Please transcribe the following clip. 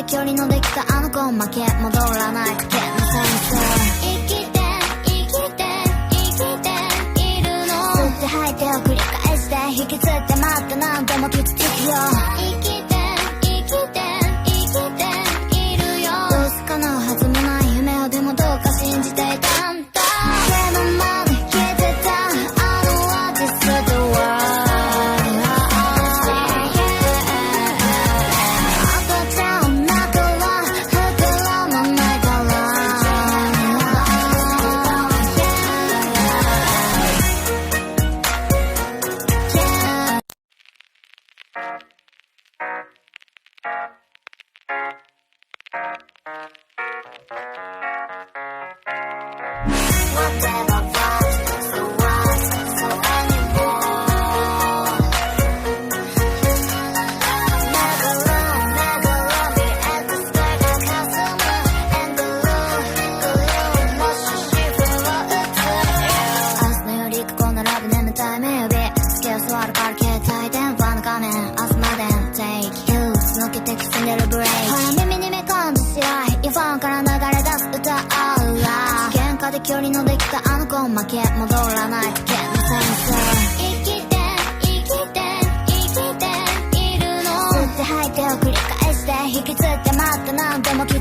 距離のできたあの子負け戻らないかけのセンス生きて生きて生きているの吸って吐いてを繰り返して引きつって待って何度も傷つくよ生きて生きて生きているよどうすかなはずもない夢をでもどうか信じていたんだ目の前に消えてたあのアーティストは距離のできたあの子負け戻らないかけのセンス生きて生きて生きているの吸って吐いてを繰り返して引きつって待って何度も傷